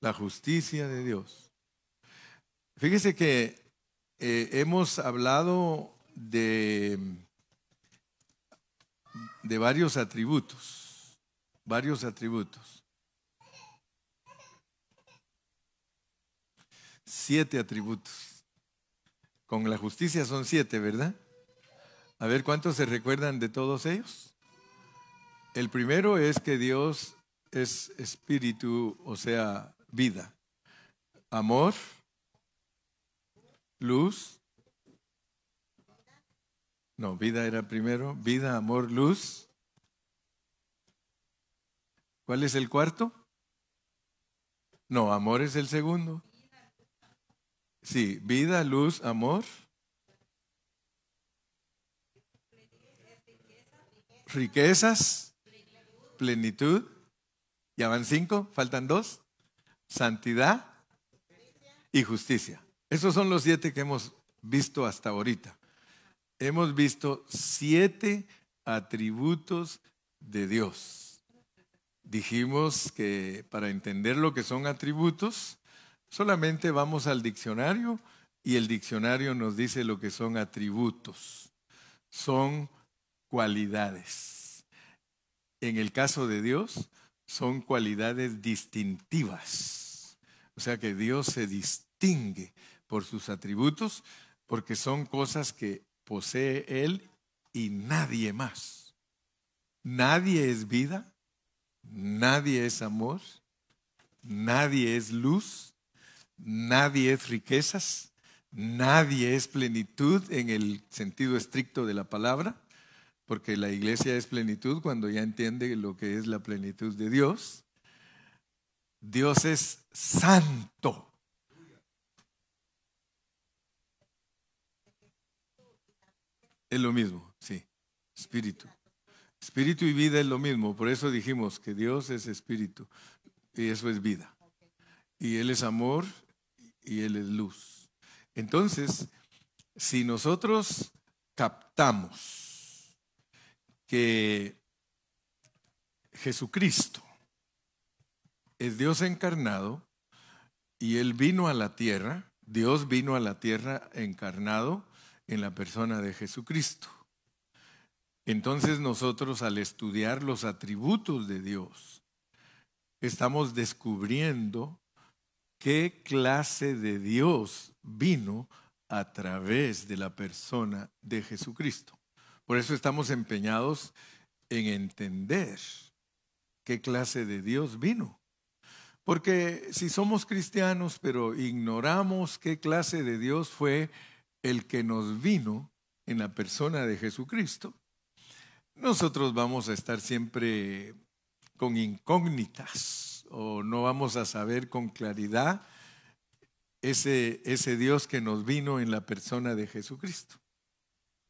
La justicia de Dios. Fíjese que hemos hablado de varios atributos. Varios atributos. 7 atributos. Con la justicia son 7, ¿verdad? A ver, ¿cuántos se recuerdan de todos ellos? El primero es que Dios es espíritu, o sea, vida. Amor, luz. No, vida era primero. Vida, amor, luz. ¿Cuál es el cuarto? No, amor es el segundo. Sí, vida, luz, amor. Riquezas, plenitud. Ya van 5, faltan 2. Santidad y justicia. Esos son los 7 que hemos visto hasta ahorita. Hemos visto 7 atributos de Dios. Dijimos que para entender lo que son atributos, solamente vamos al diccionario y el diccionario nos dice lo que son atributos. Son cualidades. En el caso de Dios, son cualidades distintivas. O sea que Dios se distingue por sus atributos porque son cosas que posee Él y nadie más. Nadie es vida, nadie es amor, nadie es luz, nadie es riquezas, nadie es plenitud en el sentido estricto de la palabra, porque la iglesia es plenitud cuando ya entiende lo que es la plenitud de Dios. Dios es santo. Es lo mismo, sí, espíritu. Espíritu y vida es lo mismo, por eso dijimos que Dios es espíritu y eso es vida. Y Él es amor y Él es luz. Entonces, si nosotros captamos que Jesucristo es Dios encarnado y Él vino a la tierra, Dios vino a la tierra encarnado en la persona de Jesucristo. Entonces nosotros al estudiar los atributos de Dios, estamos descubriendo qué clase de Dios vino a través de la persona de Jesucristo. Por eso estamos empeñados en entender qué clase de Dios vino. Porque si somos cristianos pero ignoramos qué clase de Dios fue el que nos vino en la persona de Jesucristo, nosotros vamos a estar siempre con incógnitas o no vamos a saber con claridad ese Dios que nos vino en la persona de Jesucristo,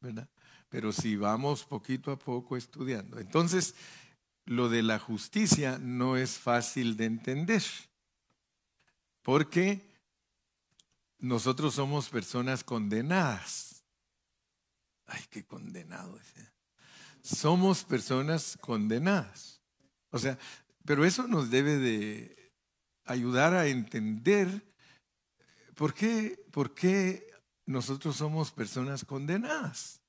¿verdad? Pero si vamos poquito a poco estudiando. Entonces, lo de la justicia no es fácil de entender, porque nosotros somos personas condenadas. Ay, qué condenado ese. Somos personas condenadas. O sea, pero eso nos debe de ayudar a entender por qué nosotros somos personas condenadas.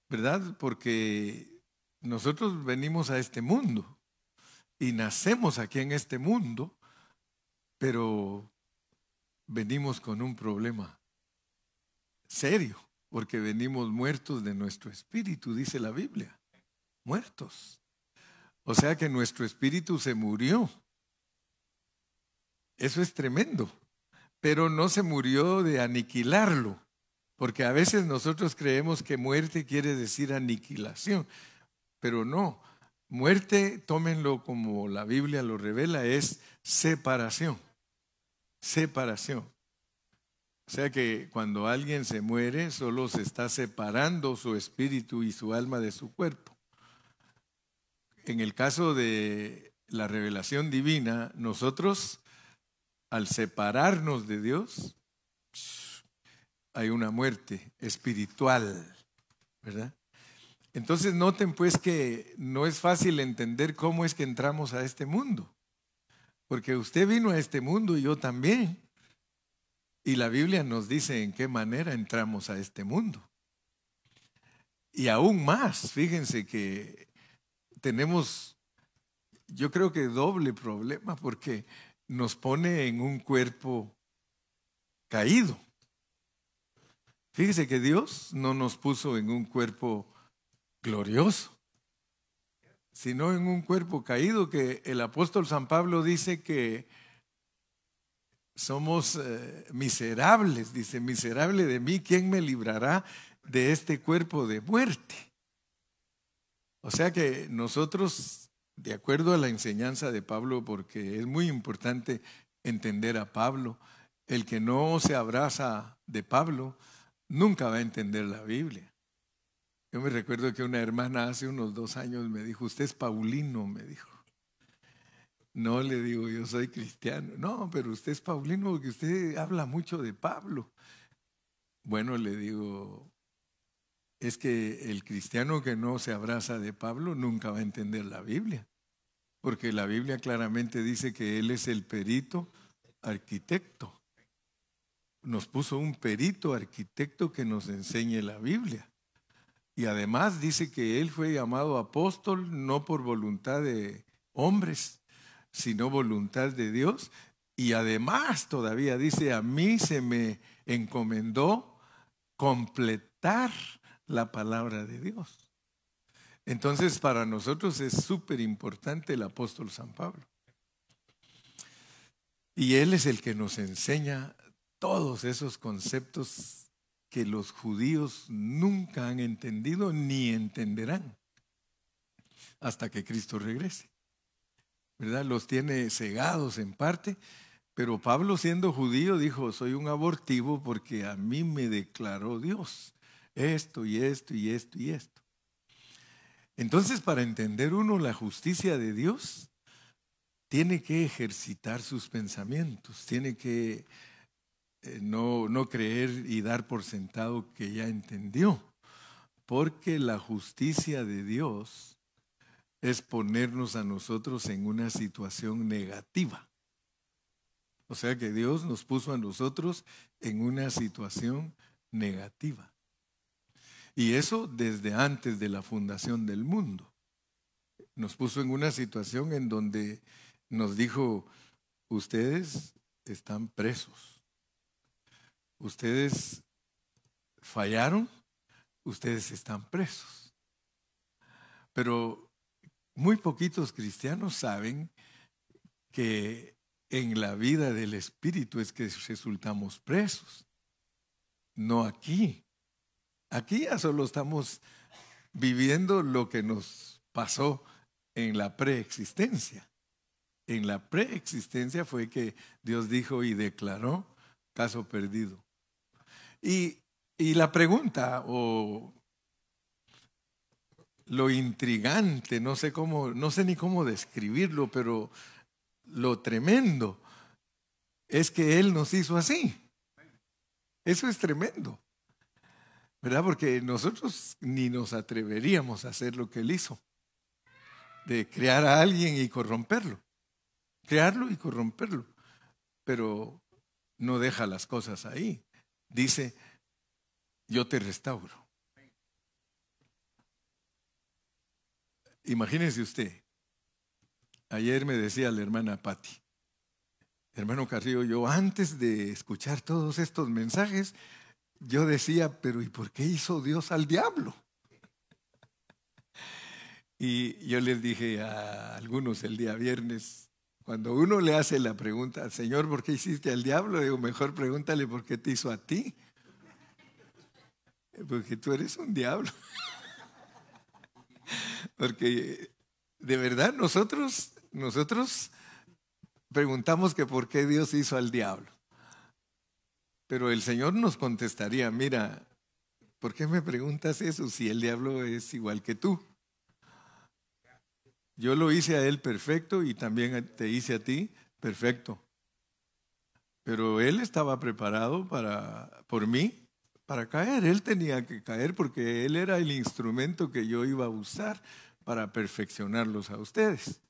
¿Verdad? Porque nosotros venimos a este mundo y nacemos aquí en este mundo, pero venimos con un problema serio, porque venimos muertos de nuestro espíritu, dice la Biblia. Muertos. O sea que nuestro espíritu se murió. Eso es tremendo. Pero no se murió de aniquilarlo, porque a veces nosotros creemos que muerte quiere decir aniquilación, pero no. Muerte, tómenlo como la Biblia lo revela, es separación. Separación. O sea que cuando alguien se muere, solo se está separando su espíritu y su alma de su cuerpo. En el caso de la revelación divina, nosotros, al separarnos de Dios, hay una muerte espiritual, ¿verdad? Entonces noten pues que no es fácil entender cómo es que entramos a este mundo. Porque usted vino a este mundo y yo también. Y la Biblia nos dice en qué manera entramos a este mundo. Y aún más, fíjense que tenemos, yo creo que doble problema, porque nos pone en un cuerpo caído. Fíjese que Dios no nos puso en un cuerpo glorioso, sino en un cuerpo caído, que el apóstol San Pablo dice que somos miserables. Dice, miserable de mí, ¿quién me librará de este cuerpo de muerte? O sea que nosotros, de acuerdo a la enseñanza de Pablo, porque es muy importante entender a Pablo, el que no se abraza de Pablo nunca va a entender la Biblia. Yo me recuerdo que una hermana hace unos 2 años me dijo, usted es paulino, me dijo. No, le digo, yo soy cristiano. No, pero usted es paulino porque usted habla mucho de Pablo. Bueno, le digo, es que el cristiano que no se abraza de Pablo nunca va a entender la Biblia, porque la Biblia claramente dice que él es el perito arquitecto. Nos puso un perito arquitecto que nos enseñe la Biblia. Y además dice que él fue llamado apóstol no por voluntad de hombres, sino voluntad de Dios. Y además todavía dice, a mí se me encomendó completar la palabra de Dios. Entonces para nosotros es súper importante el apóstol San Pablo. Y él es el que nos enseña todos esos conceptos que los judíos nunca han entendido ni entenderán hasta que Cristo regrese, ¿verdad? Los tiene cegados en parte, pero Pablo, siendo judío, dijo, soy un abortivo porque a mí me declaró Dios esto y esto y esto y esto. Entonces, para entender uno la justicia de Dios, tiene que ejercitar sus pensamientos, tiene que no creer y dar por sentado que ya entendió, porque la justicia de Dios es ponernos a nosotros en una situación negativa. O sea que Dios nos puso a nosotros en una situación negativa. Y eso desde antes de la fundación del mundo. Nos puso en una situación en donde nos dijo, ustedes están presos. Ustedes fallaron, ustedes están presos. Pero muy poquitos cristianos saben que en la vida del Espíritu es que resultamos presos, no aquí. Aquí ya solo estamos viviendo lo que nos pasó en la preexistencia. En la preexistencia fue que Dios dijo y declaró caso perdido. Y la pregunta o lo intrigante, no sé ni cómo describirlo, pero lo tremendo es que Él nos hizo así. Eso es tremendo, ¿verdad? Porque nosotros ni nos atreveríamos a hacer lo que Él hizo, de crear a alguien y corromperlo, crearlo y corromperlo, pero no deja las cosas ahí. Dice, yo te restauro. Imagínese usted, ayer me decía la hermana Patti, hermano Carrillo, yo antes de escuchar todos estos mensajes, yo decía, pero ¿y por qué hizo Dios al diablo? Y yo les dije a algunos el día viernes, cuando uno le hace la pregunta, Señor, ¿por qué hiciste al diablo? Digo, mejor pregúntale por qué te hizo a ti. Porque tú eres un diablo. Porque de verdad nosotros preguntamos que por qué Dios hizo al diablo. Pero el Señor nos contestaría, mira, ¿por qué me preguntas eso si el diablo es igual que tú? Yo lo hice a él perfecto y también te hice a ti perfecto. Pero él estaba preparado por mí para caer. Él tenía que caer porque él era el instrumento que yo iba a usar para perfeccionarlos a ustedes.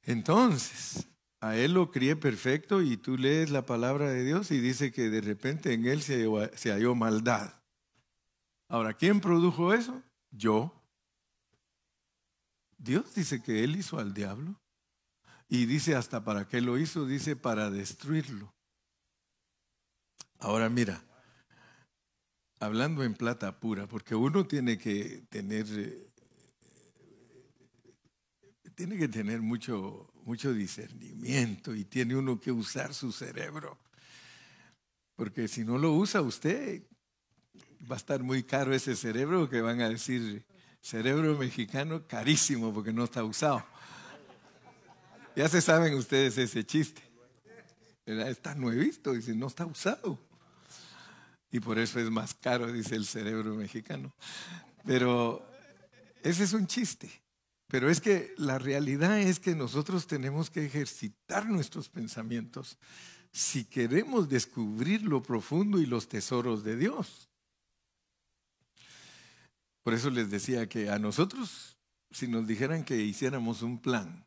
Entonces, a él lo crié perfecto y tú lees la palabra de Dios y dice que de repente en él se halló maldad. Ahora, ¿quién produjo eso? Yo. Dios dice que él hizo al diablo y dice hasta para qué lo hizo, dice para destruirlo. Ahora mira, hablando en plata pura, porque uno tiene que tener mucho discernimiento y tiene uno que usar su cerebro, porque si no lo usa usted, va a estar muy caro ese cerebro que van a decir, cerebro mexicano carísimo porque no está usado. Ya se saben ustedes ese chiste, ¿verdad? Está nuevito, dice, no está usado. Y por eso es más caro, dice el cerebro mexicano. Pero ese es un chiste. Pero es que la realidad es que nosotros tenemos que ejercitar nuestros pensamientos si queremos descubrir lo profundo y los tesoros de Dios. Por eso les decía que a nosotros, si nos dijeran que hiciéramos un plan,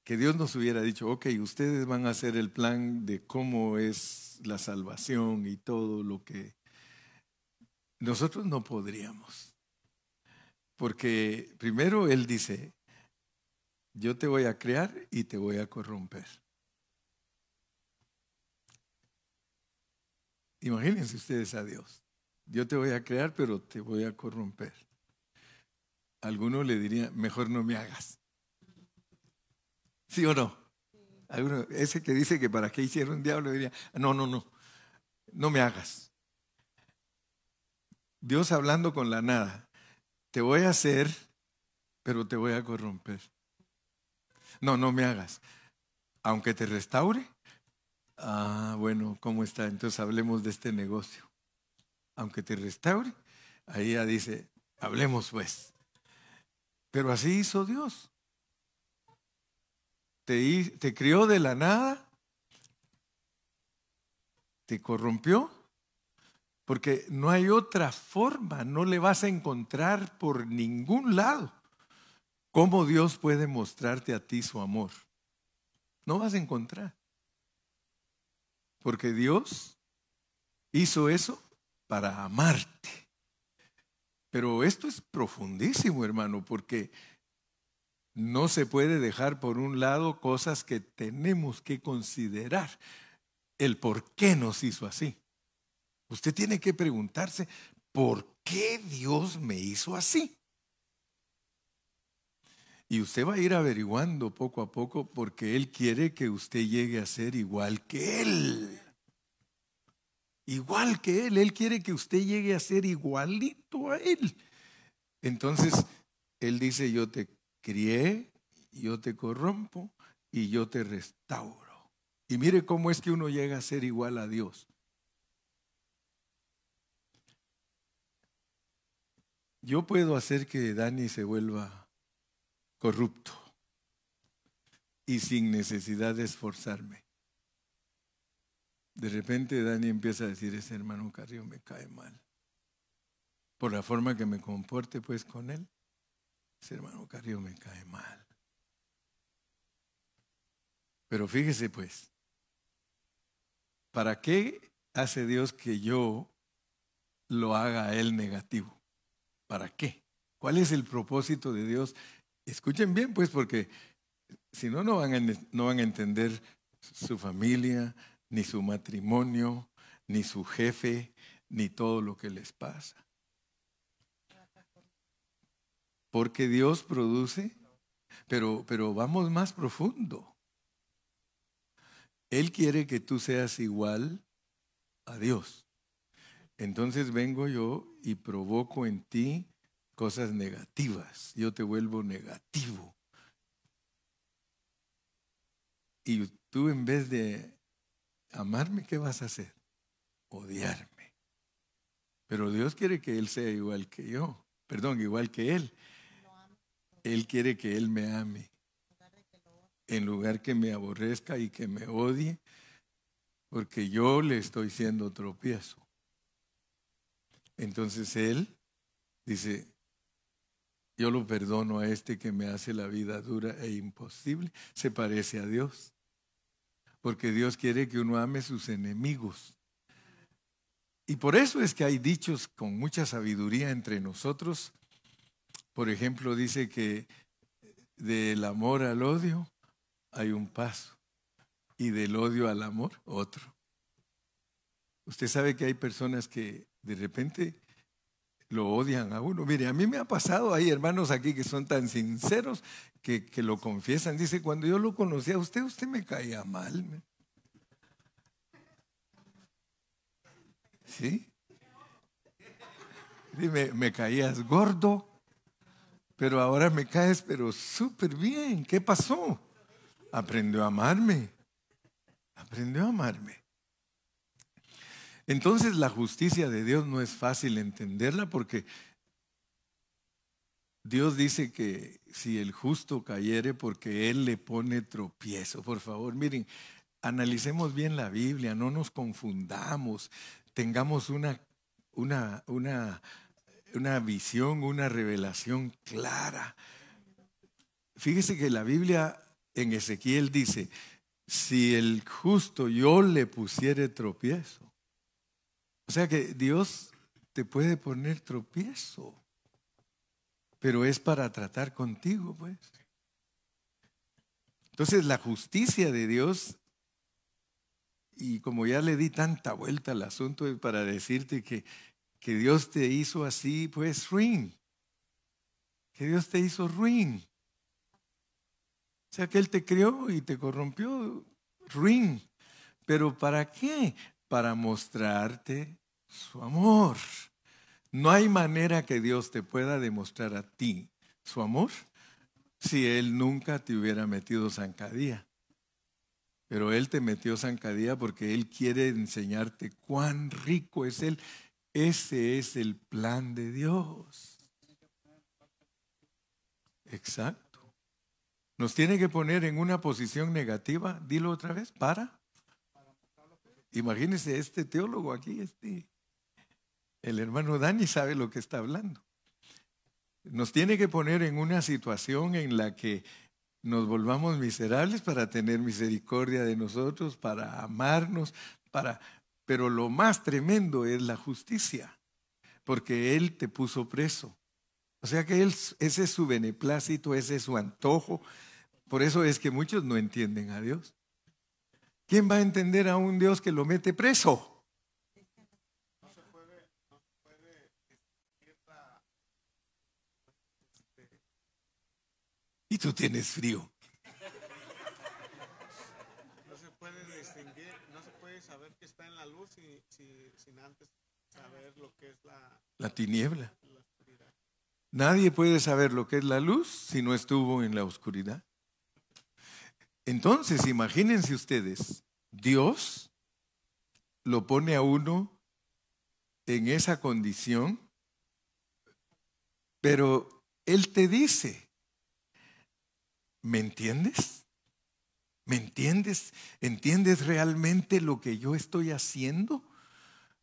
que Dios nos hubiera dicho, ok, ustedes van a hacer el plan de cómo es la salvación y todo lo que nosotros no podríamos. Porque primero Él dice, yo te voy a crear y te voy a corromper. Imagínense ustedes a Dios. Yo te voy a crear, pero te voy a corromper. Alguno le diría, mejor no me hagas. ¿Sí o no? Ese que dice que para qué hicieron diablo diría, no me hagas. Dios hablando con la nada, te voy a hacer, pero te voy a corromper. No me hagas. Aunque te restaure, bueno, ¿cómo está? Entonces hablemos de este negocio. Aunque te restaure, ahí ya dice, hablemos pues. Pero así hizo Dios. Te crió de la nada, te corrompió, porque no hay otra forma, no le vas a encontrar por ningún lado cómo Dios puede mostrarte a ti su amor. No vas a encontrar. Porque Dios hizo eso para amarte. Pero esto es profundísimo, hermano, porque no se puede dejar por un lado cosas que tenemos que considerar. El por qué nos hizo así. Usted tiene que preguntarse, ¿por qué Dios me hizo así? Y usted va a ir averiguando poco a poco porque Él quiere que usted llegue a ser igual que Él. Igual que Él. Él quiere que usted llegue a ser igualito a Él. Entonces, Él dice, yo te crié, yo te corrompo y yo te restauro. Y mire cómo es que uno llega a ser igual a Dios. Yo puedo hacer que Dani se vuelva corrupto y sin necesidad de esforzarme. De repente Dani empieza a decir, ese hermano Carrillo me cae mal. Por la forma que me comporte pues con él, ese hermano Carrillo me cae mal. Pero fíjese pues, ¿para qué hace Dios que yo lo haga a él negativo? ¿Para qué? ¿Cuál es el propósito de Dios? Escuchen bien pues, porque si no, no van a entender su familia, ni su matrimonio, ni su jefe, ni todo lo que les pasa. Porque Dios produce, pero vamos más profundo. Él quiere que tú seas igual a Dios. Entonces vengo yo y provoco en ti cosas negativas. Yo te vuelvo negativo. Y tú en vez de amarme, ¿qué vas a hacer? Odiarme. Pero Dios quiere que Él sea igual que yo. Perdón, igual que Él. Él quiere que Él me ame. En lugar que me aborrezca y que me odie, porque yo le estoy siendo tropiezo. Entonces Él dice, yo lo perdono a este que me hace la vida dura e imposible, se parece a Dios. Porque Dios quiere que uno ame a sus enemigos. Y por eso es que hay dichos con mucha sabiduría entre nosotros. Por ejemplo, dice que del amor al odio hay un paso y del odio al amor otro. Usted sabe que hay personas que de repente lo odian a uno. Mire, a mí me ha pasado, hay hermanos aquí que son tan sinceros que lo confiesan. Dice, cuando yo lo conocí a usted me caía mal. ¿Sí? Dime, me caías gordo, pero ahora me caes, pero súper bien. ¿Qué pasó? Aprendió a amarme. Aprendió a amarme. Entonces la justicia de Dios no es fácil entenderla porque Dios dice que si el justo cayere porque Él le pone tropiezo. Por favor, miren, analicemos bien la Biblia, no nos confundamos, tengamos una visión, una revelación clara. Fíjese que la Biblia en Ezequiel dice, si el justo yo le pusiere tropiezo. O sea que Dios te puede poner tropiezo, pero es para tratar contigo, pues. Entonces la justicia de Dios, y como ya le di tanta vuelta al asunto, es para decirte que Dios te hizo así, pues ruin. Que Dios te hizo ruin. O sea que Él te crió y te corrompió, ruin. ¿Pero para qué? Para mostrarte su amor. No hay manera que Dios te pueda demostrar a ti su amor si Él nunca te hubiera metido zancadilla. Pero Él te metió zancadilla porque Él quiere enseñarte cuán rico es Él. Ese es el plan de Dios. Exacto. Nos tiene que poner en una posición negativa, dilo otra vez, para. Imagínese este teólogo aquí, el hermano Dani sabe lo que está hablando. Nos tiene que poner en una situación en la que nos volvamos miserables para tener misericordia de nosotros, para amarnos, pero lo más tremendo es la justicia, porque Él te puso preso. O sea que ese es su beneplácito, ese es su antojo. Por eso es que muchos no entienden a Dios. ¿Quién va a entender a un Dios que lo mete preso? Y tú tienes frío. No se puede distinguir, no se puede saber que está en la luz sin antes saber lo que es la tiniebla. la oscuridad. Nadie puede saber lo que es la luz si no estuvo en la oscuridad. Entonces, imagínense ustedes, Dios lo pone a uno en esa condición, pero Él te dice, ¿me entiendes? ¿Me entiendes? ¿Entiendes realmente lo que yo estoy haciendo?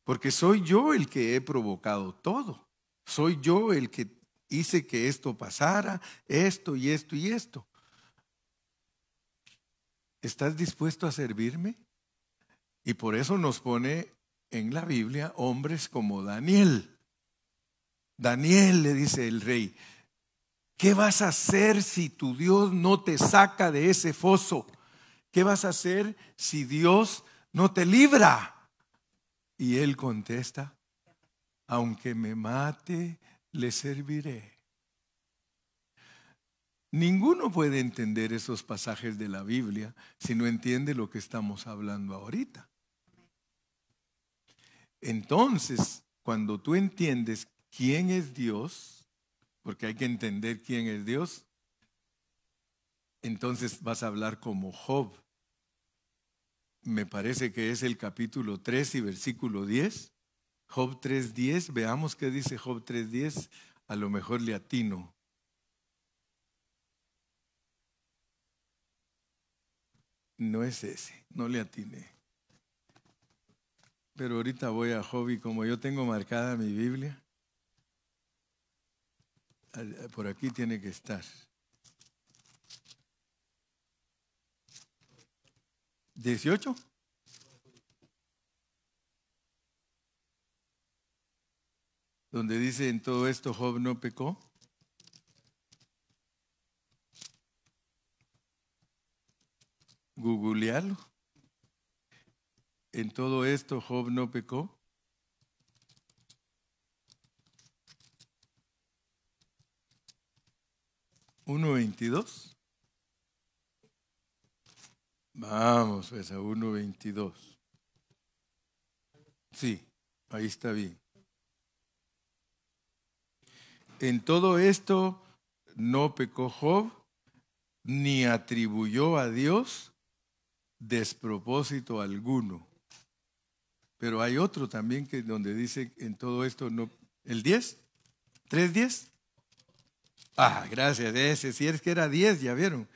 Porque soy yo el que he provocado todo. Soy yo el que hice que esto pasara, esto y esto y esto. ¿Estás dispuesto a servirme? Y por eso nos pone en la Biblia hombres como Daniel. Daniel, le dice el rey, ¿qué vas a hacer si tu Dios no te saca de ese foso? ¿Qué vas a hacer si Dios no te libra? Y él contesta, aunque me mate, le serviré. Ninguno puede entender esos pasajes de la Biblia si no entiende lo que estamos hablando ahorita. Entonces, cuando tú entiendes quién es Dios, porque hay que entender quién es Dios, entonces vas a hablar como Job. Me parece que es el capítulo 3 y versículo 10. Job 3:10, veamos qué dice Job 3:10, a lo mejor le atino. No es ese, no le atiné. Pero ahorita voy a Job y como yo tengo marcada mi Biblia, Por aquí tiene que estar. 18. Donde dice, en todo esto Job no pecó. Googlealo. En todo esto Job no pecó. ¿1:22? Vamos pues a 1:22. Sí, ahí está bien. En todo esto no pecó Job, ni atribuyó a Dios despropósito alguno. Pero hay otro también que donde dice en todo esto no. ¿El 10? ¿3:10? Ah, gracias. Ese, si es que era 10, ya vieron.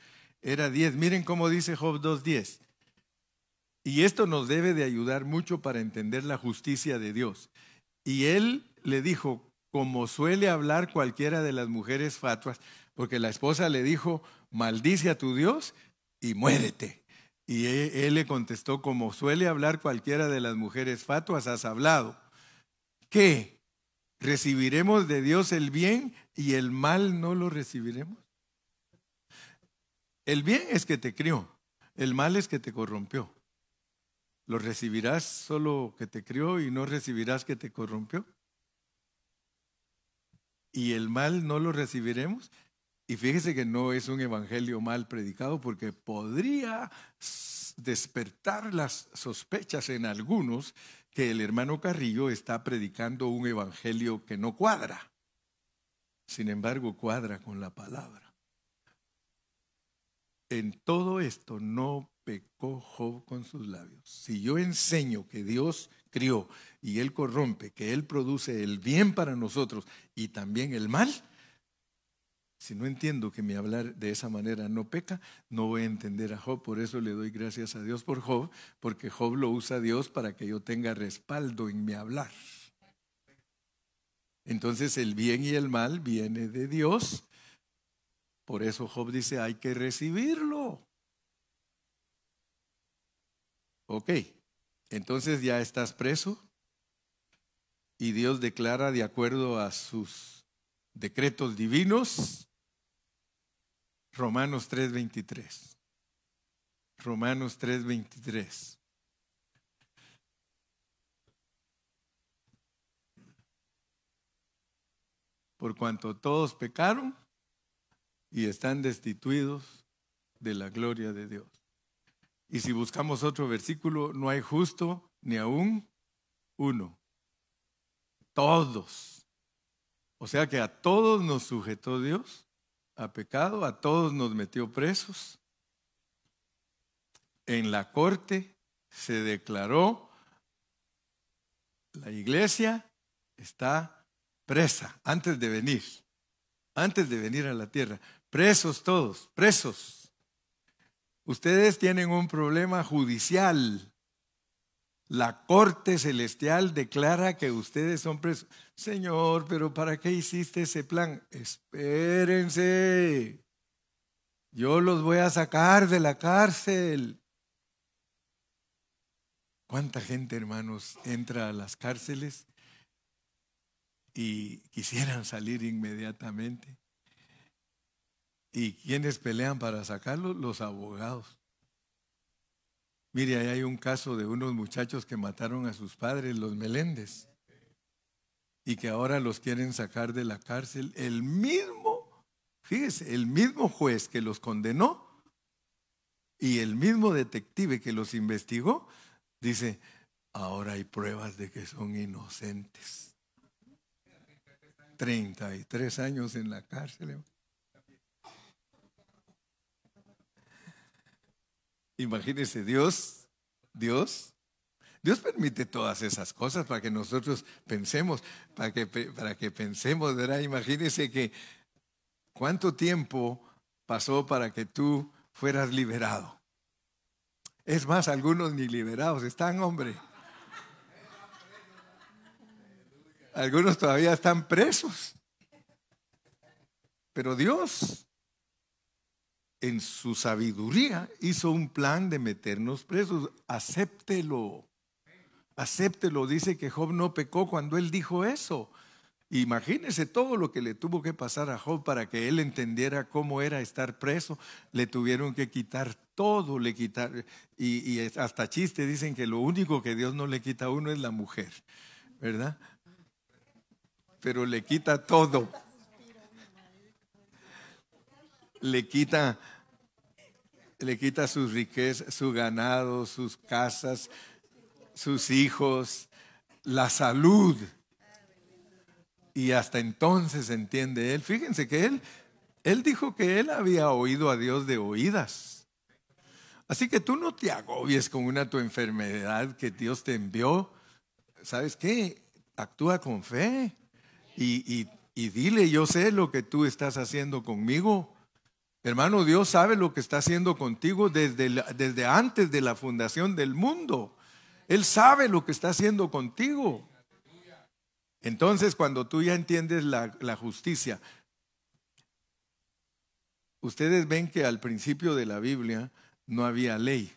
Era 10. Miren cómo dice Job 2:10. Y esto nos debe de ayudar mucho para entender la justicia de Dios. Y él le dijo, como suele hablar cualquiera de las mujeres fatuas, porque la esposa le dijo, maldice a tu Dios y muérete. Y él le contestó, como suele hablar cualquiera de las mujeres fatuas, has hablado. ¿Qué? ¿Recibiremos de Dios el bien y el mal no lo recibiremos? El bien es que te crió, el mal es que te corrompió. ¿Lo recibirás solo que te crió y no recibirás que te corrompió? ¿Y el mal no lo recibiremos? Y fíjese que no es un evangelio mal predicado porque podría despertar las sospechas en algunos que el hermano Carrillo está predicando un evangelio que no cuadra. Sin embargo, cuadra con la palabra. En todo esto no pecó Job con sus labios. Si yo enseño que Dios crió y Él corrompe, que Él produce el bien para nosotros y también el mal, si no entiendo que mi hablar de esa manera no peca, no voy a entender a Job. Por eso le doy gracias a Dios por Job, porque Job lo usa Dios para que yo tenga respaldo en mi hablar. Entonces el bien y el mal viene de Dios. Por eso Job dice, hay que recibirlo. Ok, entonces ya estás preso y Dios declara de acuerdo a sus decretos divinos, Romanos 3:23. Romanos 3:23. Por cuanto todos pecaron y están destituidos de la gloria de Dios. Y si buscamos otro versículo, no hay justo ni aún uno. Todos. O sea que a todos nos sujetó Dios, a pecado, a todos nos metió presos. En la corte se declaró, la iglesia está presa antes de venir a la tierra. Presos todos, presos. Ustedes tienen un problema judicial. La corte celestial declara que ustedes son presos. Señor, pero ¿para qué hiciste ese plan? Espérense. Yo los voy a sacar de la cárcel. ¿Cuánta gente, hermanos, entra a las cárceles y quisieran salir inmediatamente? ¿Y quiénes pelean para sacarlos? Los abogados. Mire, ahí hay un caso de unos muchachos que mataron a sus padres, los Meléndez, y que ahora los quieren sacar de la cárcel. El mismo, fíjese, el mismo juez que los condenó y el mismo detective que los investigó, dice, ahora hay pruebas de que son inocentes. 33 años en la cárcel. Imagínense, Dios permite todas esas cosas para que nosotros pensemos, para que pensemos, ¿verdad? Imagínense que cuánto tiempo pasó para que tú fueras liberado. Es más, algunos ni liberados están, hombre. Algunos todavía están presos. Pero Dios, en su sabiduría, hizo un plan de meternos presos. Acéptelo. Acéptelo. Dice que Job no pecó cuando él dijo eso. Imagínese todo lo que le tuvo que pasar a Job para que él entendiera cómo era estar preso. Le tuvieron que quitar todo, y hasta chiste dicen que lo único que Dios no le quita a uno es la mujer, ¿verdad? Pero le quita todo. Le quita sus riquezas, su ganado, sus casas, sus hijos, la salud. Y hasta entonces entiende él. Fíjense que él dijo que él había oído a Dios de oídas. Así que tú no te agobies con tu enfermedad que Dios te envió. ¿Sabes qué? Actúa con fe y dile, yo sé lo que tú estás haciendo conmigo. Hermano, Dios sabe lo que está haciendo contigo desde antes de la fundación del mundo. Él sabe lo que está haciendo contigo. Entonces, cuando tú ya entiendes la justicia, ustedes ven que al principio de la Biblia no había ley.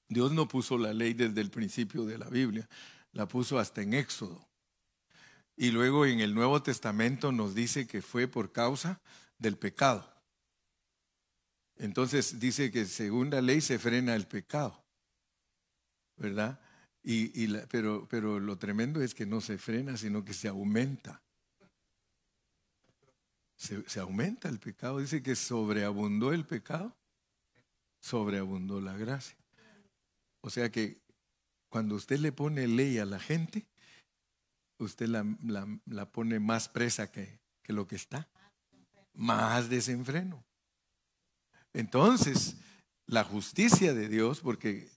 Dios no puso la ley desde el principio de la Biblia, la puso hasta en Éxodo. Y luego en el Nuevo Testamento nos dice que fue por causa del pecado. Entonces dice que según la ley se frena el pecado, ¿verdad? Pero lo tremendo es que no se frena, sino que se aumenta. Se aumenta el pecado. Dice que sobreabundó el pecado, sobreabundó la gracia. O sea que cuando usted le pone ley a la gente, usted la pone más presa que lo que está. Más desenfreno. Entonces, la justicia de Dios, porque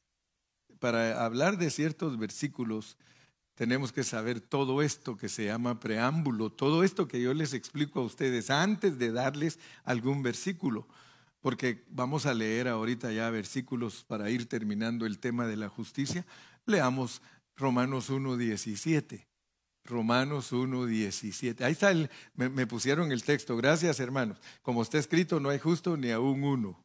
para hablar de ciertos versículos tenemos que saber todo esto que se llama preámbulo, todo esto que yo les explico a ustedes antes de darles algún versículo, porque vamos a leer ahorita ya versículos para ir terminando el tema de la justicia. Leamos Romanos 1:17. Romanos 1:17. Ahí está, me pusieron el texto. Gracias, hermanos. Como está escrito, no hay justo ni aún uno.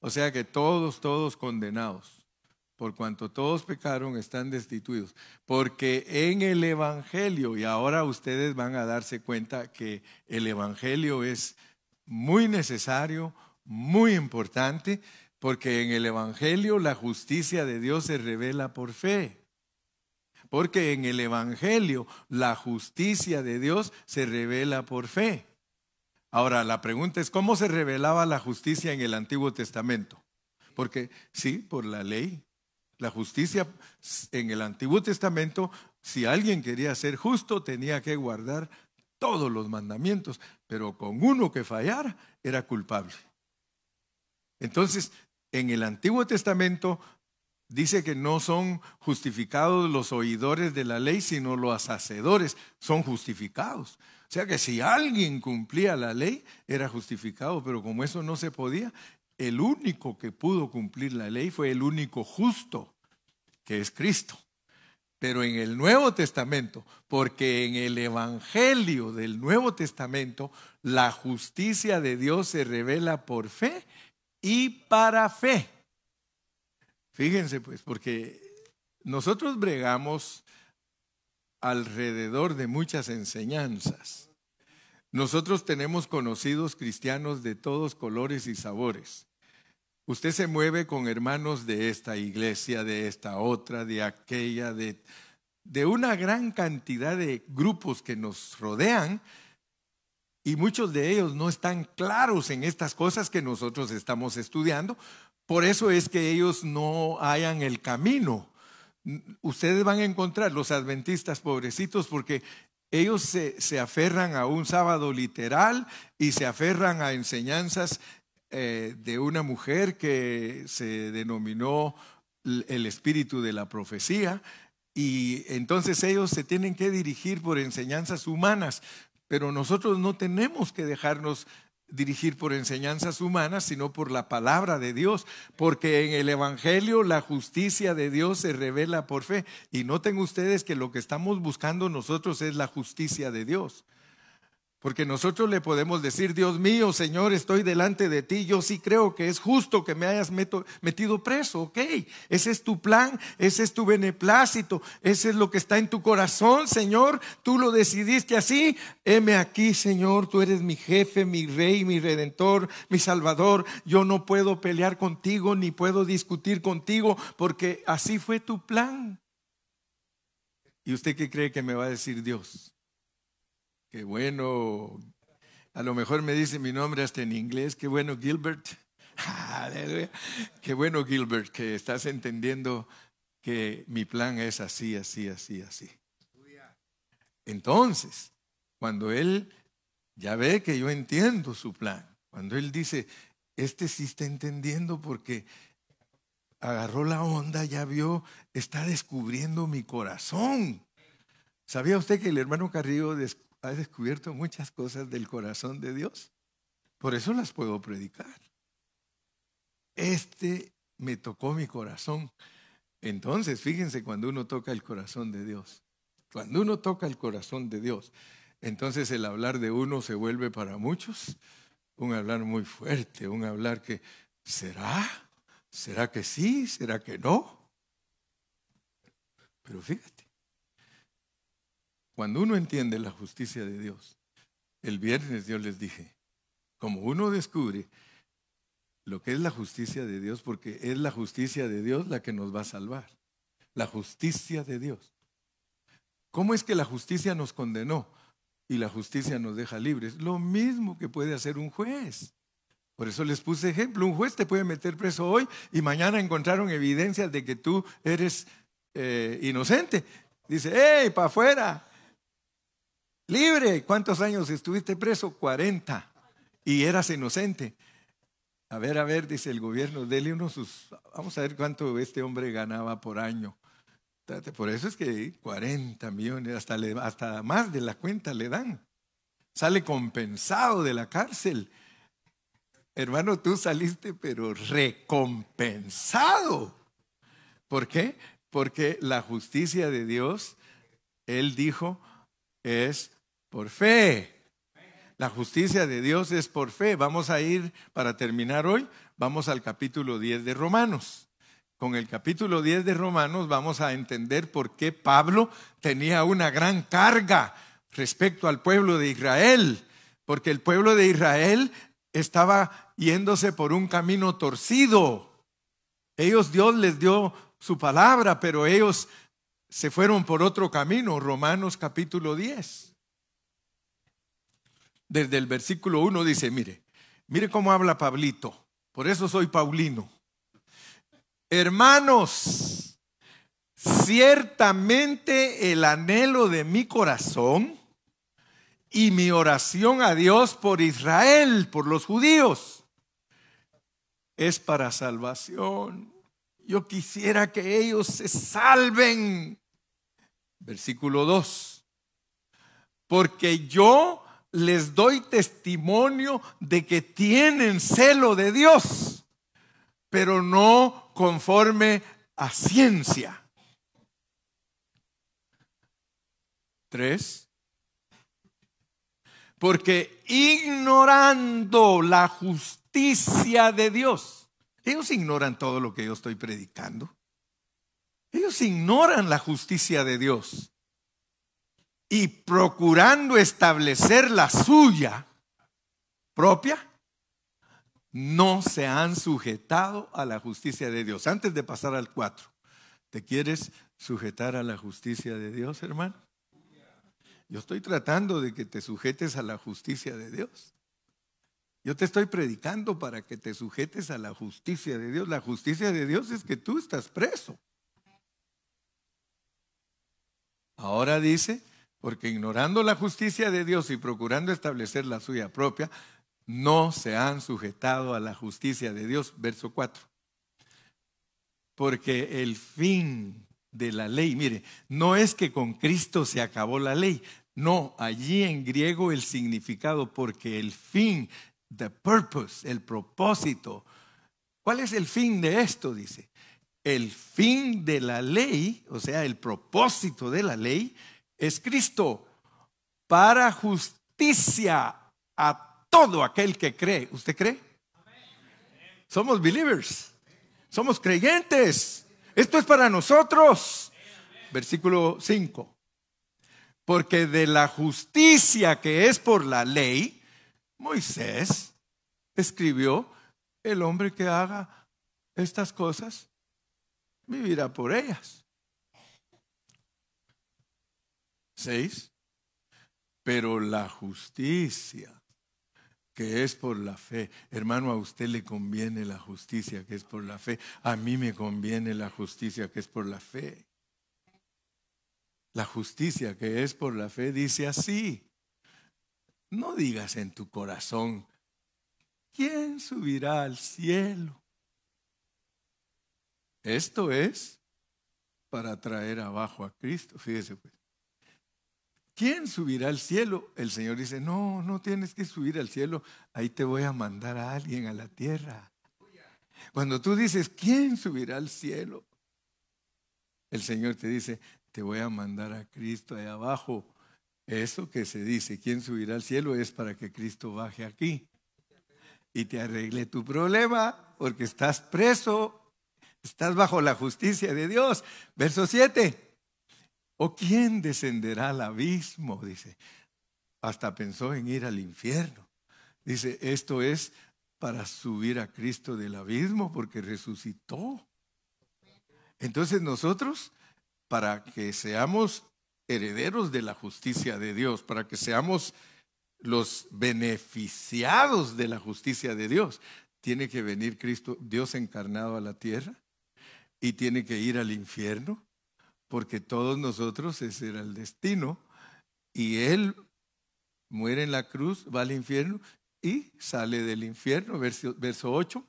O sea que todos condenados. Por cuanto todos pecaron, están destituidos. Porque en el Evangelio, y ahora ustedes van a darse cuenta que el Evangelio es muy necesario, muy importante, porque en el Evangelio la justicia de Dios se revela por fe. Porque en el Evangelio la justicia de Dios se revela por fe. Ahora, la pregunta es, ¿cómo se revelaba la justicia en el Antiguo Testamento? Porque sí, por la ley. La justicia en el Antiguo Testamento, si alguien quería ser justo, tenía que guardar todos los mandamientos, pero con uno que fallara era culpable. Entonces, en el Antiguo Testamento dice que no son justificados los oidores de la ley, sino los hacedores son justificados. O sea que si alguien cumplía la ley, era justificado, pero como eso no se podía, el único que pudo cumplir la ley fue el único justo, que es Cristo. Pero en el Nuevo Testamento, porque en el Evangelio del Nuevo Testamento, la justicia de Dios se revela por fe y para fe. Fíjense pues, porque nosotros bregamos alrededor de muchas enseñanzas. Nosotros tenemos conocidos cristianos de todos colores y sabores. Usted se mueve con hermanos de esta iglesia, de esta otra, de aquella, de una gran cantidad de grupos que nos rodean, y muchos de ellos no están claros en estas cosas que nosotros estamos estudiando. Por eso es que ellos no hallan el camino. Ustedes van a encontrar los adventistas pobrecitos porque ellos se aferran a un sábado literal y se aferran a enseñanzas de una mujer que se denominó el espíritu de la profecía, y entonces ellos se tienen que dirigir por enseñanzas humanas, pero nosotros no tenemos que dejarnos dirigir por enseñanzas humanas, sino por la palabra de Dios, porque en el Evangelio la justicia de Dios se revela por fe. Y noten ustedes que lo que estamos buscando nosotros es la justicia de Dios, Porque nosotros le podemos decir: Dios mío, Señor, estoy delante de ti, yo sí creo que es justo que me hayas metido preso, ok, ese es tu plan, ese es tu beneplácito, ese es lo que está en tu corazón, Señor, tú lo decidiste así, heme aquí, Señor, tú eres mi jefe, mi rey, mi redentor, mi salvador, yo no puedo pelear contigo, ni puedo discutir contigo, porque así fue tu plan. ¿Y usted qué cree que me va a decir Dios? Qué bueno, a lo mejor me dice mi nombre hasta en inglés. Qué bueno, Gilbert. Aleluya. Qué bueno, Gilbert, que estás entendiendo que mi plan es así, así, así, así. Entonces, cuando Él ya ve que yo entiendo su plan, cuando Él dice: este sí está entendiendo porque agarró la onda, ya vio, está descubriendo mi corazón. ¿Sabía usted que el hermano Carrillo ha descubierto muchas cosas del corazón de Dios? Por eso las puedo predicar. Me tocó mi corazón. Entonces, fíjense, cuando uno toca el corazón de Dios, cuando uno toca el corazón de Dios, entonces el hablar de uno se vuelve para muchos un hablar muy fuerte, un hablar que ¿será que sí? ¿Será que no? Pero fíjate, cuando uno entiende la justicia de Dios, el viernes yo les dije, como uno descubre lo que es la justicia de Dios, porque es la justicia de Dios la que nos va a salvar. La justicia de Dios. ¿Cómo es que la justicia nos condenó y la justicia nos deja libres? Lo mismo que puede hacer un juez. Por eso les puse ejemplo. Un juez te puede meter preso hoy y mañana encontraron evidencias de que tú eres inocente. Dice: ¡hey, para afuera! ¡Libre! ¿Cuántos años estuviste preso? 40. Y eras inocente. A ver, dice el gobierno, dele vamos a ver cuánto este hombre ganaba por año. Por eso es que 40 millones, hasta más de la cuenta le dan. Sale compensado de la cárcel. Hermano, tú saliste pero recompensado. ¿Por qué? Porque la justicia de Dios, Él dijo, es por fe. La justicia de Dios es por fe. Vamos a ir, para terminar hoy, vamos al capítulo 10 de Romanos. Con el capítulo 10 de Romanos vamos a entender por qué Pablo tenía una gran carga respecto al pueblo de Israel. Porque el pueblo de Israel estaba yéndose por un camino torcido. Dios les dio su palabra, pero ellos se fueron por otro camino. Romanos capítulo 10. Desde el versículo 1 dice, mire cómo habla Pablito. Por eso soy Paulino. Hermanos, ciertamente el anhelo de mi corazón y mi oración a Dios por Israel, por los judíos, es para salvación. Yo quisiera que ellos se salven. Versículo 2. Porque yo les doy testimonio de que tienen celo de Dios, pero no conforme a ciencia. 3. Porque ignorando la justicia de Dios, ellos ignoran todo lo que yo estoy predicando. Ellos ignoran la justicia de Dios. Y procurando establecer la suya propia, no se han sujetado a la justicia de Dios. Antes de pasar al 4, ¿te quieres sujetar a la justicia de Dios, hermano? Yo estoy tratando de que te sujetes a la justicia de Dios. Yo te estoy predicando para que te sujetes a la justicia de Dios. La justicia de Dios es que tú estás preso. Ahora dice, porque ignorando la justicia de Dios y procurando establecer la suya propia, no se han sujetado a la justicia de Dios. Verso 4. Porque el fin de la ley, mire, no es que con Cristo se acabó la ley. No, allí en griego el significado, porque el fin, the purpose, el propósito. ¿Cuál es el fin de esto? Dice, el fin de la ley, o sea, el propósito de la ley, es Cristo para justicia a todo aquel que cree. ¿Usted cree? Somos believers. Somos creyentes. Esto es para nosotros. Versículo 5. Porque de la justicia que es por la ley, Moisés escribió: el hombre que haga estas cosas vivirá por ellas. 6. Pero la justicia que es por la fe. Hermano, a usted le conviene la justicia que es por la fe. A mí me conviene la justicia que es por la fe. La justicia que es por la fe dice así: no digas en tu corazón, ¿quién subirá al cielo? Esto es para traer abajo a Cristo. Fíjese pues. ¿Quién subirá al cielo? El Señor dice: no, no tienes que subir al cielo. Ahí te voy a mandar a alguien a la tierra. Cuando tú dices, ¿quién subirá al cielo? El Señor te dice: te voy a mandar a Cristo ahí abajo. Eso que se dice, ¿quién subirá al cielo? Es para que Cristo baje aquí y te arregle tu problema, porque estás preso, estás bajo la justicia de Dios. Verso 7. ¿O quién descenderá al abismo? Dice. Hasta pensó en ir al infierno. Dice, esto es para subir a Cristo del abismo, porque resucitó. Entonces nosotros, para que seamos herederos de la justicia de Dios, para que seamos los beneficiados de la justicia de Dios, tiene que venir Cristo, Dios encarnado a la tierra, y tiene que ir al infierno, porque todos nosotros ese era el destino, y Él muere en la cruz, va al infierno y sale del infierno. Verso 8.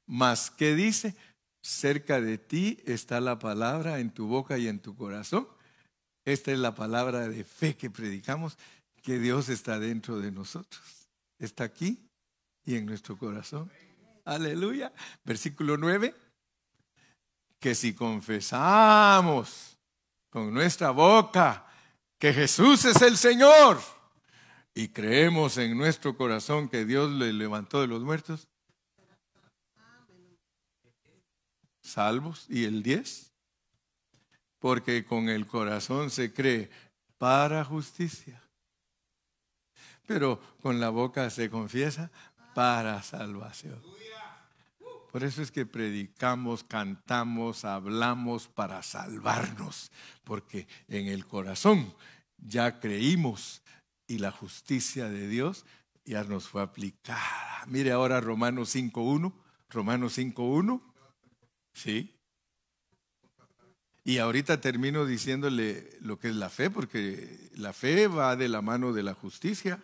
Mas, ¿qué dice? Cerca de ti está la palabra, en tu boca y en tu corazón. Esta es la palabra de fe que predicamos, que Dios está dentro de nosotros. Está aquí y en nuestro corazón. Aleluya. Versículo 9. Que si confesamos con nuestra boca que Jesús es el Señor y creemos en nuestro corazón que Dios le levantó de los muertos, salvos. Y el 10, porque con el corazón se cree para justicia, pero con la boca se confiesa para salvación. Por eso es que predicamos, cantamos, hablamos para salvarnos, porque en el corazón ya creímos y la justicia de Dios ya nos fue aplicada. Mire ahora Romanos 5.1. Romanos 5.1. Sí. Y ahorita termino diciéndole lo que es la fe, porque la fe va de la mano de la justicia.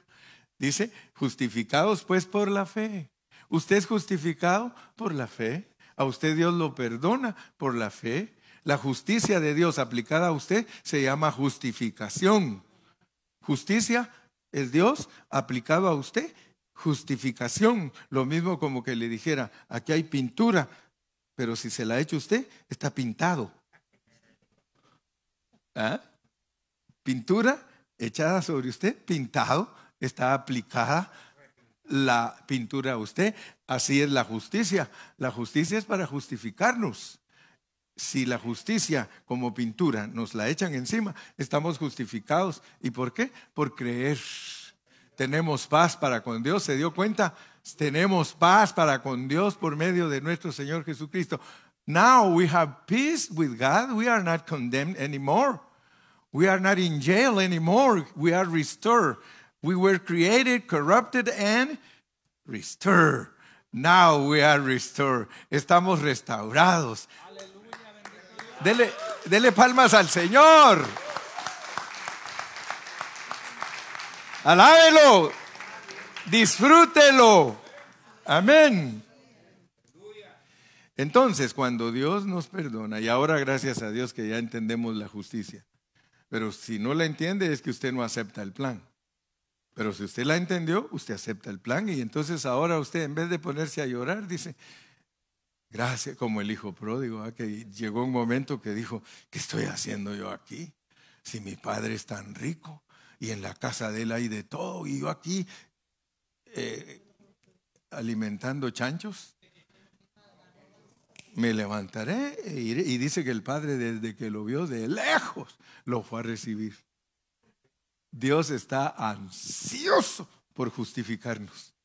Dice, justificados pues por la fe. Usted es justificado por la fe. A usted Dios lo perdona por la fe. La justicia de Dios aplicada a usted se llama justificación. Justicia es Dios aplicado a usted. Justificación. Lo mismo como que le dijera, aquí hay pintura, pero si se la ha hecho usted, está pintado. ¿Ah? Pintura echada sobre usted, pintado, está aplicada la pintura a usted. Así es la justicia. La justicia es para justificarnos. Si la justicia como pintura nos la echan encima, estamos justificados. ¿Y por qué? Por creer. Tenemos paz para con Dios. ¿Se dio cuenta? Tenemos paz para con Dios por medio de nuestro Señor Jesucristo. Now we have peace with God. We are not condemned anymore. We are not in jail anymore. We are restored. We were created, corrupted, and restored. Now we are restored. Estamos restaurados. Dele palmas al Señor. Alábelo. Disfrútelo. Amén. Entonces, cuando Dios nos perdona, y ahora gracias a Dios que ya entendemos la justicia, pero si no la entiende es que usted no acepta el plan. Pero si usted la entendió, usted acepta el plan, y entonces ahora usted, en vez de ponerse a llorar, dice, gracias, como el hijo pródigo, ¿eh? Que llegó un momento que dijo, ¿qué estoy haciendo yo aquí? Si mi padre es tan rico y en la casa de él hay de todo, y yo aquí alimentando chanchos. Me levantaré e iré. Y dice que el padre, desde que lo vio de lejos, lo fue a recibir. Dios está ansioso por justificarnos.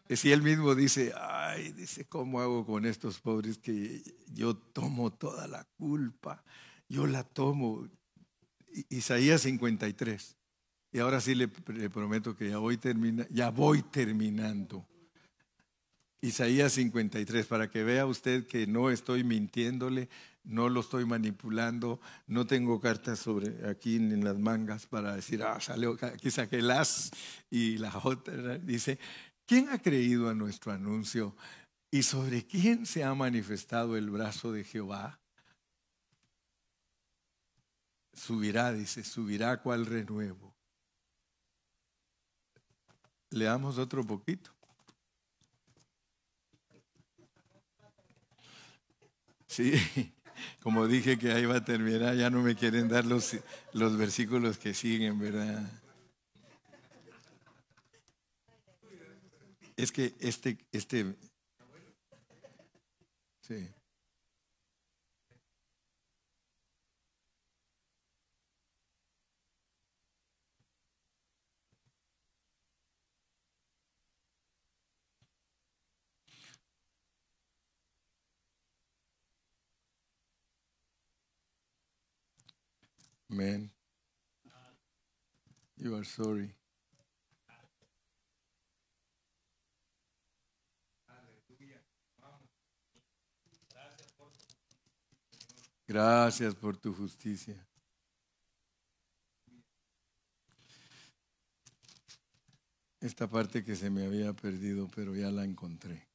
Si él mismo dice, ay, dice, ¿cómo hago con estos pobres que yo tomo toda la culpa? Yo la tomo. Isaías 53. Y ahora sí le prometo que ya voy terminando. Isaías 53, para que vea usted que no estoy mintiéndole, no lo estoy manipulando, no tengo cartas sobre aquí en las mangas para decir, salió, aquí saqué el as y la otra. Dice, ¿quién ha creído a nuestro anuncio y sobre quién se ha manifestado el brazo de Jehová? Subirá, dice, subirá cual renuevo. Leamos otro poquito. Sí, como dije que ahí va a terminar, ya no me quieren dar los versículos que siguen, ¿verdad? Es que sí. Man, you are sorry. Gracias por tu justicia. Esta parte que se me había perdido, pero ya la encontré.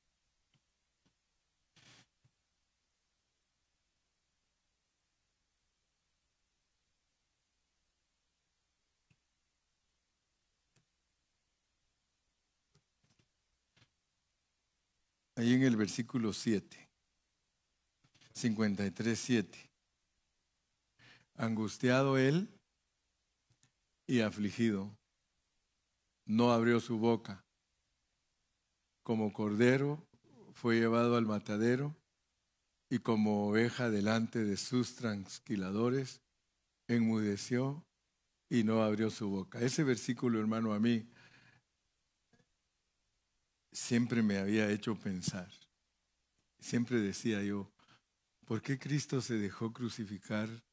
Ahí en el versículo 7, 53:7. Angustiado él y afligido, no abrió su boca. Como cordero fue llevado al matadero y como oveja delante de sus trasquiladores, enmudeció y no abrió su boca. Ese versículo, hermano, a mí siempre me había hecho pensar. Siempre decía yo, ¿por qué Cristo se dejó crucificar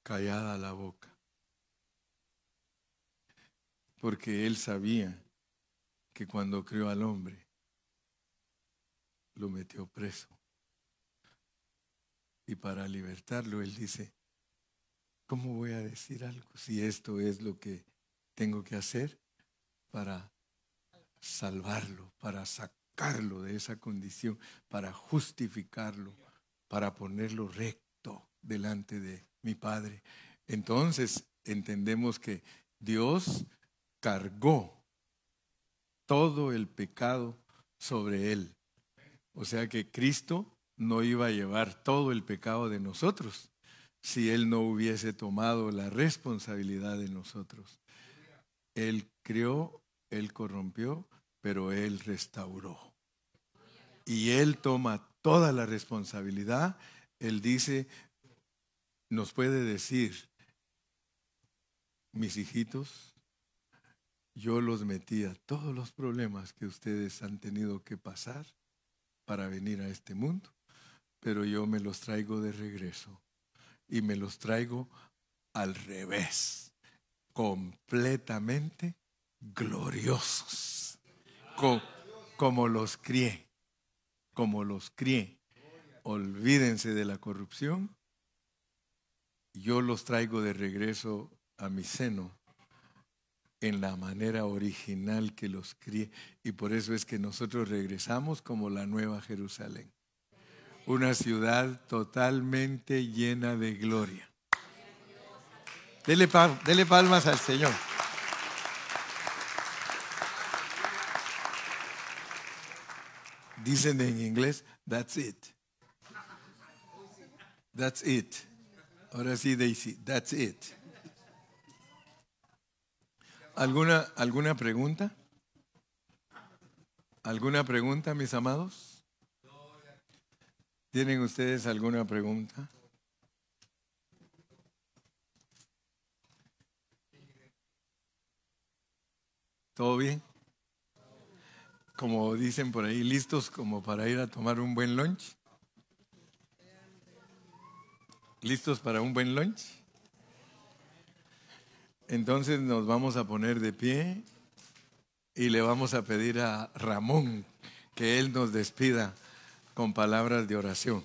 callada la boca? Porque Él sabía que cuando crió al hombre, lo metió preso. Y para libertarlo, Él dice, ¿cómo voy a decir algo si esto es lo que tengo que hacer para salvarlo, para sacarlo de esa condición, para justificarlo, para ponerlo recto delante de mi Padre? Entonces entendemos que Dios cargó todo el pecado sobre Él. O sea que Cristo no iba a llevar todo el pecado de nosotros si Él no hubiese tomado la responsabilidad de nosotros. Él crió, Él corrompió, pero Él restauró. Y Él toma toda la responsabilidad. Él dice, nos puede decir, mis hijitos, yo los metí a todos los problemas que ustedes han tenido que pasar para venir a este mundo, pero yo me los traigo de regreso y me los traigo al revés, completamente gloriosos, como los crié, Olvídense de la corrupción, yo los traigo de regreso a mi seno en la manera original que los crié, y por eso es que nosotros regresamos como la Nueva Jerusalén, una ciudad totalmente llena de gloria. Dele palmas al Señor. Dicen en inglés, that's it. That's it. Ahora sí, Daisy, that's it. ¿Alguna pregunta? ¿Alguna pregunta, mis amados? ¿Tienen ustedes alguna pregunta? ¿Todo bien? Como dicen por ahí, ¿listos como para ir a tomar un buen lunch? ¿Listos para un buen lunch? Entonces nos vamos a poner de pie y le vamos a pedir a Ramón que él nos despida con palabras de oración.